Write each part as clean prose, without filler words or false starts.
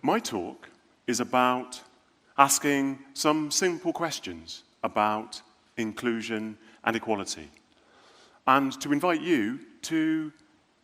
My talk is about asking some simple questions about inclusion and equality, and to invite you to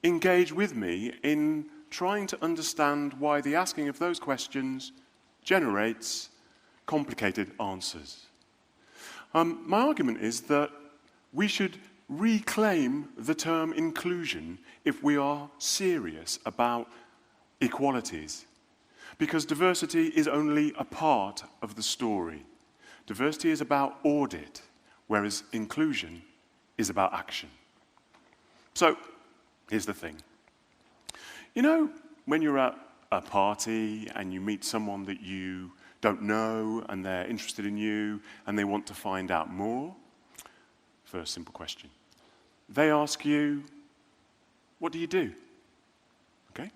engage with me in trying to understand why the asking of those questions generates complicated answers. My argument is that we should reclaim the term inclusion if we are serious about equalities. Because diversity is only a part of the story. Diversity is about audit, whereas inclusion is about action. So, here's the thing. You know, when you're at a party and you meet someone that you don't know and they're interested in you and they want to find out more? First simple question. They ask you, what do you do? Okay?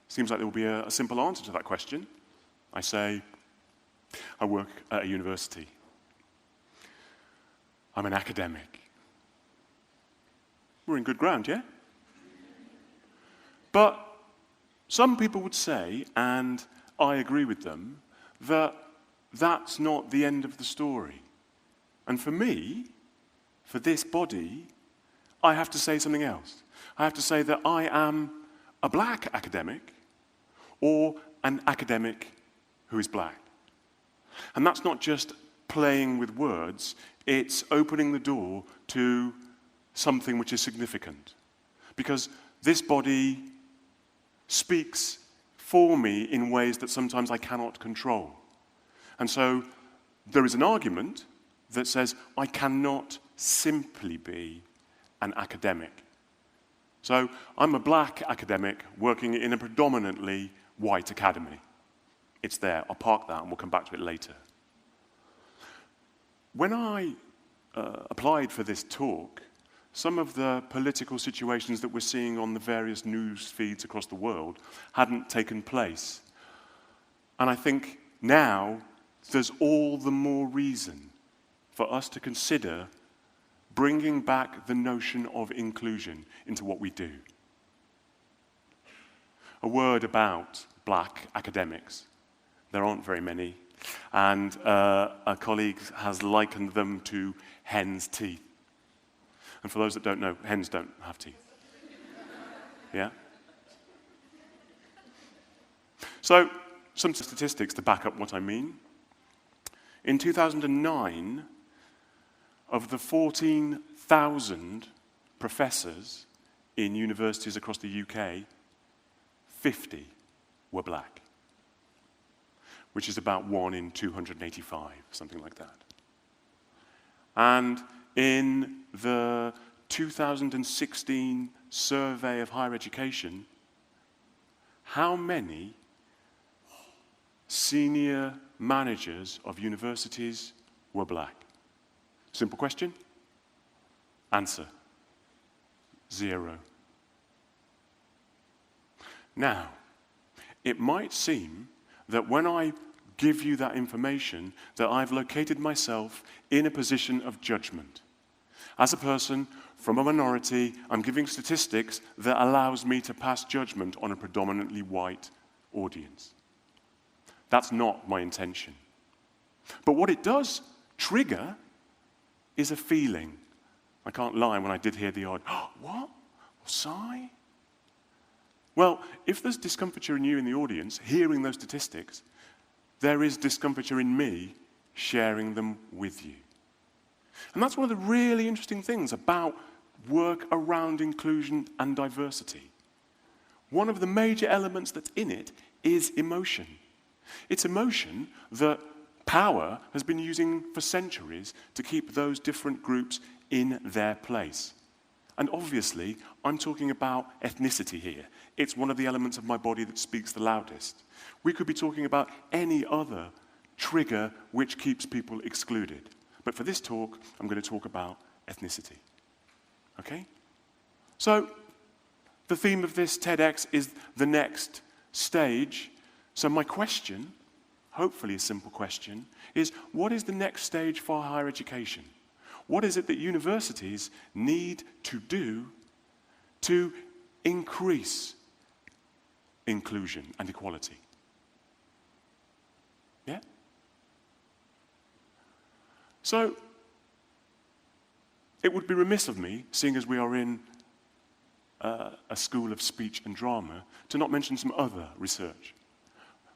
Seems like there will be a simple answer to that question. I say, I work at a university. I'm an academic. We're in good ground, yeah? But some people would say, and I agree with them, that that's not the end of the story. And for me, for this body, I have to say something else. I have to say that I am a black academic, or an academic who is black. And that's not just playing with words, it's opening the door to something which is significant. Because this body speaks for me in ways that sometimes I cannot control. And so there is an argument that says I cannot simply be an academic. So I'm a black academic working in a predominantly white academy. It's there. I'll park that and we'll come back to it later. When I applied for this talk, some of the political situations that we're seeing on the various news feeds across the world hadn't taken place. And I think now there's all the more reason for us to consider bringing back the notion of inclusion into what we do. A word about black academics. There aren't very many. And a colleague has likened them to hen's teeth. And for those that don't know, hens don't have teeth. Yeah? So, some statistics to back up what I mean. In 2009, of the 14,000 professors in universities across the UK, 50 were black, which is about 1 in 285, something like that. And in the 2016 survey of higher education, how many senior managers of universities were black? Simple question. Answer. 0. Now, it might seem that when I give you that information, that I've located myself in a position of judgment. As a person from a minority, I'm giving statistics that allows me to pass judgment on a predominantly white audience. That's not my intention. But what it does trigger is a feeling. I can't lie, when I did hear the odd, oh, what? Sigh? Well, if there's discomfiture in you in the audience, hearing those statistics, there is discomfiture in me sharing them with you. And that's one of the really interesting things about work around inclusion and diversity. One of the major elements that's in it is emotion. It's emotion that power has been using for centuries to keep those different groups in their place. And obviously, I'm talking about ethnicity here. It's one of the elements of my body that speaks the loudest. We could be talking about any other trigger which keeps people excluded. But for this talk, I'm going to talk about ethnicity. Okay? So, the theme of this TEDx is the next stage. So my question, hopefully a simple question, is what is the next stage for higher education? What is it that universities need to do to increase inclusion and equality? Yeah? So, it would be remiss of me, seeing as we are in a school of speech and drama, to not mention some other research.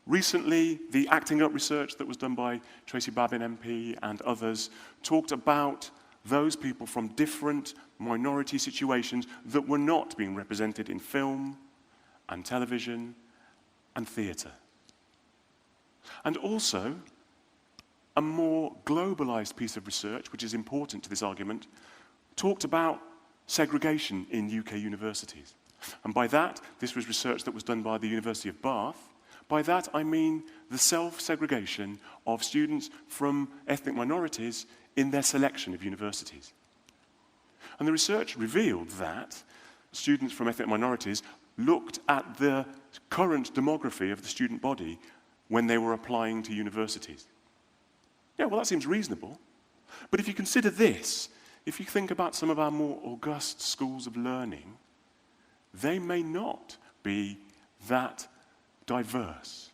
Recently, the Acting Up research that was done by Tracy Babin MP and others talked about those people from different minority situations that were not being represented in film and television and theatre. And also, a more globalized piece of research, which is important to this argument, talked about segregation in UK universities. And by that, this was research that was done by the University of Bath. By that, I mean the self-segregation of students from ethnic minorities in their selection of universities. And the research revealed that students from ethnic minorities looked at the current demography of the student body when they were applying to universities. Yeah, well, that seems reasonable. But if you consider this, if you think about some of our more august schools of learning, they may not be that diverse.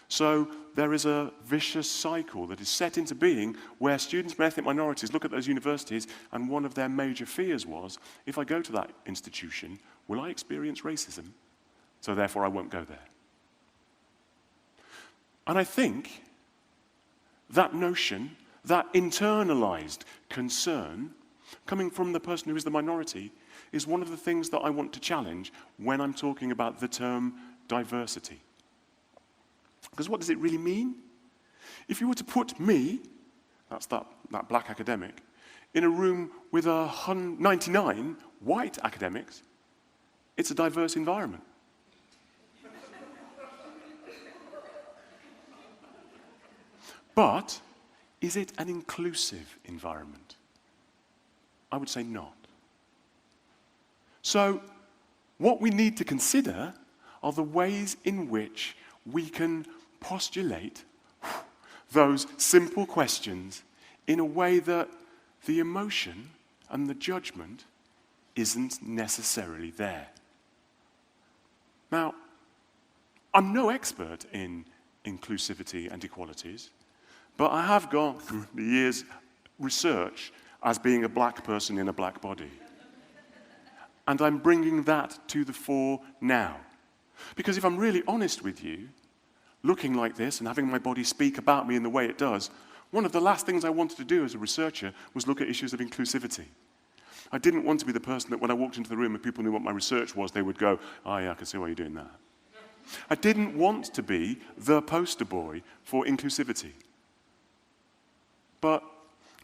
So there is a vicious cycle that is set into being where students from ethnic minorities look at those universities, and one of their major fears was, if I go to that institution, will I experience racism? So therefore I won't go there. And I think that notion, that internalized concern, coming from the person who is the minority, is one of the things that I want to challenge when I'm talking about the term diversity. Because what does it really mean? If you were to put me, that's that black academic, in a room with 99 white academics, it's a diverse environment. But is it an inclusive environment? I would say not. So, what we need to consider are the ways in which we can postulate those simple questions in a way that the emotion and the judgment isn't necessarily there. Now, I'm no expert in inclusivity and equalities, but I have gone through the years' research as being a black person in a black body. And I'm bringing that to the fore now. Because if I'm really honest with you, looking like this and having my body speak about me in the way it does, one of the last things I wanted to do as a researcher was look at issues of inclusivity. I didn't want to be the person that when I walked into the room and people knew what my research was, they would go, oh yeah, I can see why you're doing that. I didn't want to be the poster boy for inclusivity. But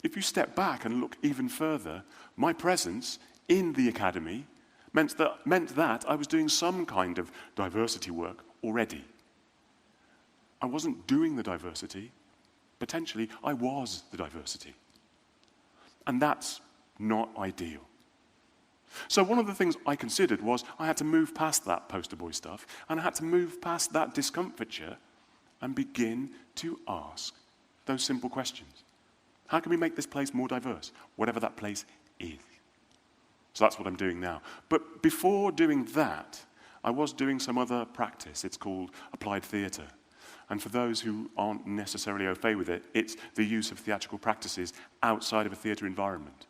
if you step back and look even further, my presence in the academy meant that I was doing some kind of diversity work already. I wasn't doing the diversity. Potentially, I was the diversity. And that's not ideal. So one of the things I considered was I had to move past that poster boy stuff, and I had to move past that discomfiture and begin to ask those simple questions. How can we make this place more diverse, whatever that place is? So that's what I'm doing now. But before doing that, I was doing some other practice. It's called applied theatre. And for those who aren't necessarily au fait with it, it's the use of theatrical practices outside of a theatre environment.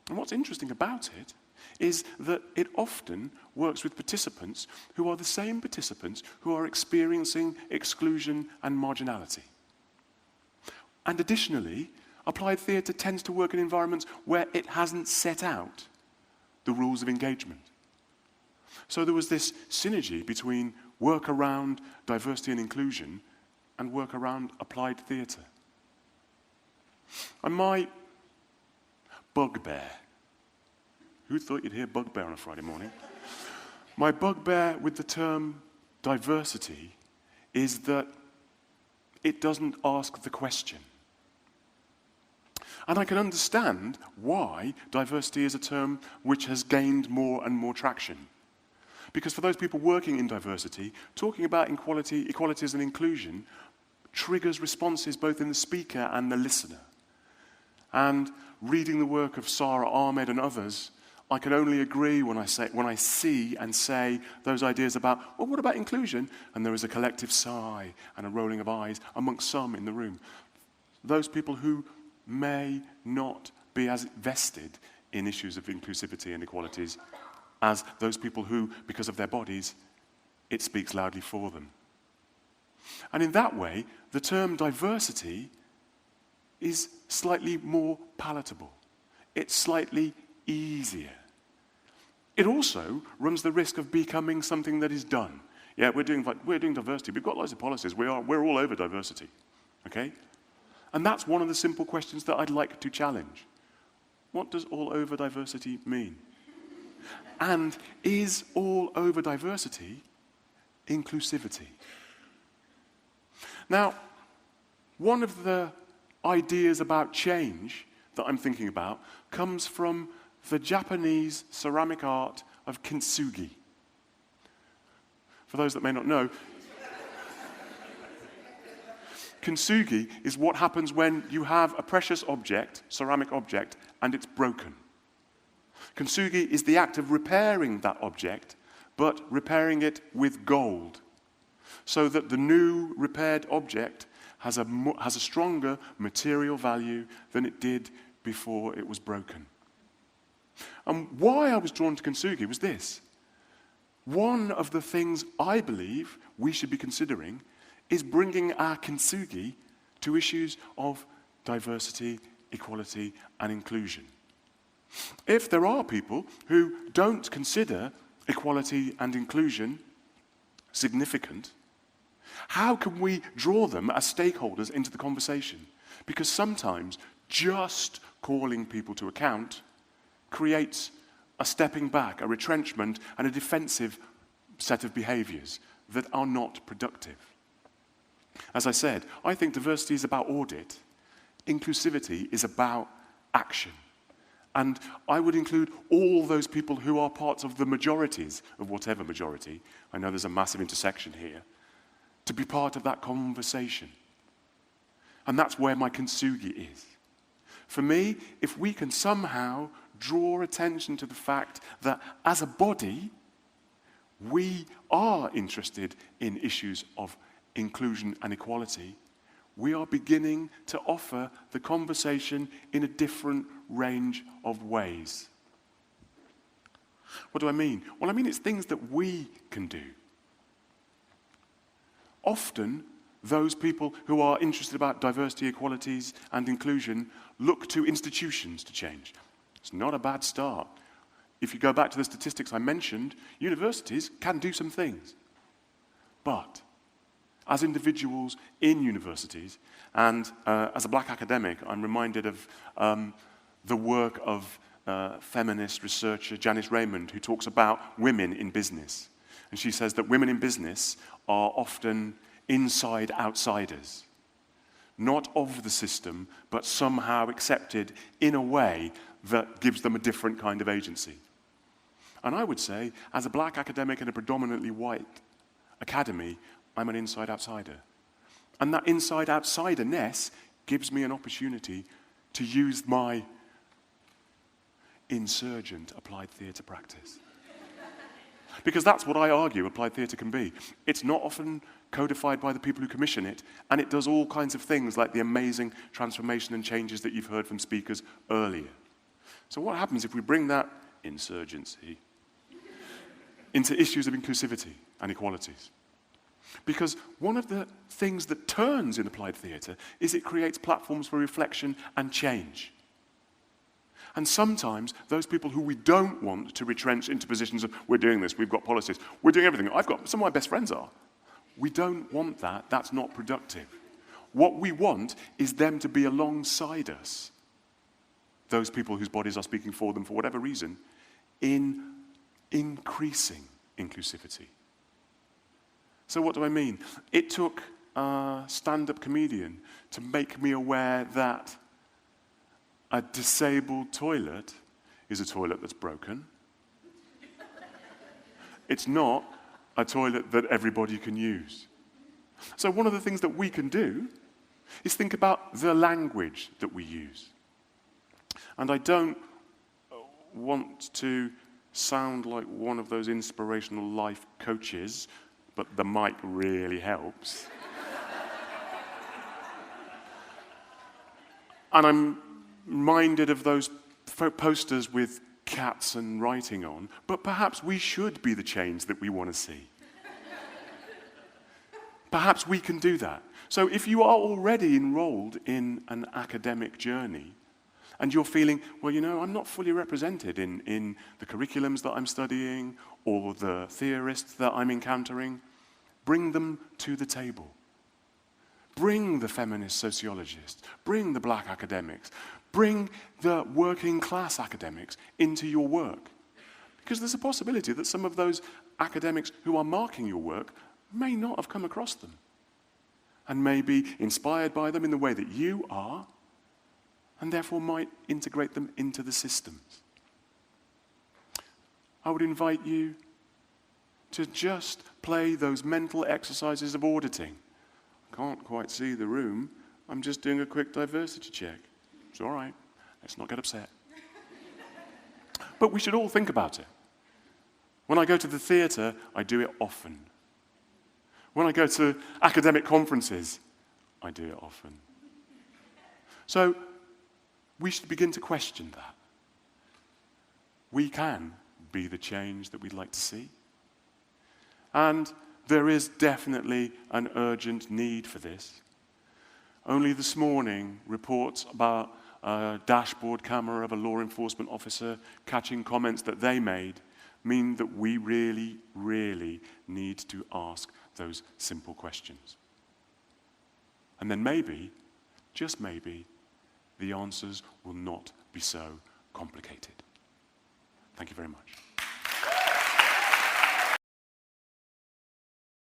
And what's interesting about it is that it often works with participants who are the same participants who are experiencing exclusion and marginality. And additionally, applied theatre tends to work in environments where it hasn't set out the rules of engagement. So there was this synergy between work around diversity and inclusion and work around applied theatre. And my bugbear, who thought you'd hear bugbear on a Friday morning? My bugbear with the term diversity is that it doesn't ask the question. And I can understand why diversity is a term which has gained more and more traction. Because for those people working in diversity, talking about equalities and inclusion triggers responses both in the speaker and the listener. And reading the work of Sarah Ahmed and others, I can only agree when I see and say those ideas about, well, what about inclusion? And there is a collective sigh and a rolling of eyes amongst some in the room. Those people who may not be as vested in issues of inclusivity and equalities as those people who, because of their bodies, it speaks loudly for them. And in that way, the term diversity is slightly more palatable. It's slightly easier. It also runs the risk of becoming something that is done. Yeah, we're doing diversity. We've got loads of policies. We're all over diversity. Okay? And that's one of the simple questions that I'd like to challenge. What does all over diversity mean? And is all over diversity inclusivity? Now, one of the ideas about change that I'm thinking about comes from the Japanese ceramic art of Kintsugi. For those that may not know, Kintsugi is what happens when you have a precious object, ceramic object, and it's broken. Kintsugi is the act of repairing that object, but repairing it with gold, so that the new repaired object has a stronger material value than it did before it was broken. And why I was drawn to Kintsugi was this. One of the things I believe we should be considering is bringing our Kintsugi to issues of diversity, equality, and inclusion. If there are people who don't consider equality and inclusion significant, how can we draw them as stakeholders into the conversation? Because sometimes just calling people to account creates a stepping back, a retrenchment, and a defensive set of behaviors that are not productive. As I said, I think diversity is about audit. Inclusivity is about action. And I would include all those people who are parts of the majorities of whatever majority, I know there's a massive intersection here, to be part of that conversation. And that's where my Kintsugi is. For me, if we can somehow draw attention to the fact that as a body, we are interested in issues of inclusion and equality, we are beginning to offer the conversation in a different range of ways. What do I mean? Well, I mean it's things that we can do. Often, those people who are interested about diversity, equalities, and inclusion look to institutions to change. It's not a bad start. If you go back to the statistics I mentioned, universities can do some things. But as individuals in universities, and as a black academic, I'm reminded of the work of feminist researcher Janice Raymond, who talks about women in business. And she says that women in business are often inside outsiders, not of the system, but somehow accepted in a way that gives them a different kind of agency. And I would say, as a black academic in a predominantly white academy, I'm an inside outsider. And that inside outsiderness gives me an opportunity to use my insurgent applied theatre practice. Because that's what I argue applied theatre can be. It's not often codified by the people who commission it, and it does all kinds of things like the amazing transformation and changes that you've heard from speakers earlier. So what happens if we bring that insurgency into issues of inclusivity and equalities? Because one of the things that turns in applied theatre is it creates platforms for reflection and change. And sometimes those people who we don't want to retrench into positions of, we're doing this, we've got policies, we're doing everything, some of my best friends are. We don't want that, that's not productive. What we want is them to be alongside us, those people whose bodies are speaking for them for whatever reason, in increasing inclusivity. So what do I mean? It took a stand-up comedian to make me aware that a disabled toilet is a toilet that's broken. It's not a toilet that everybody can use. So one of the things that we can do is think about the language that we use. And I don't want to sound like one of those inspirational life coaches, but the mic really helps. And I'm reminded of those posters with cats and writing on, but perhaps we should be the change that we want to see. Perhaps we can do that. So if you are already enrolled in an academic journey, and you're feeling, well, you know, I'm not fully represented in the curriculums that I'm studying or the theorists that I'm encountering, bring them to the table. Bring the feminist sociologists, bring the black academics, bring the working class academics into your work. Because there's a possibility that some of those academics who are marking your work may not have come across them and may be inspired by them in the way that you are, and therefore might integrate them into the systems. I would invite you to just play those mental exercises of auditing. I can't quite see the room. I'm just doing a quick diversity check. It's all right. Let's not get upset. But we should all think about it. When I go to the theatre, I do it often. When I go to academic conferences, I do it often. So we should begin to question that. We can be the change that we'd like to see. And there is definitely an urgent need for this. Only this morning, reports about a dashboard camera of a law enforcement officer catching comments that they made mean that we really, really need to ask those simple questions. And then maybe, just maybe, the answers will not be so complicated. Thank you very much.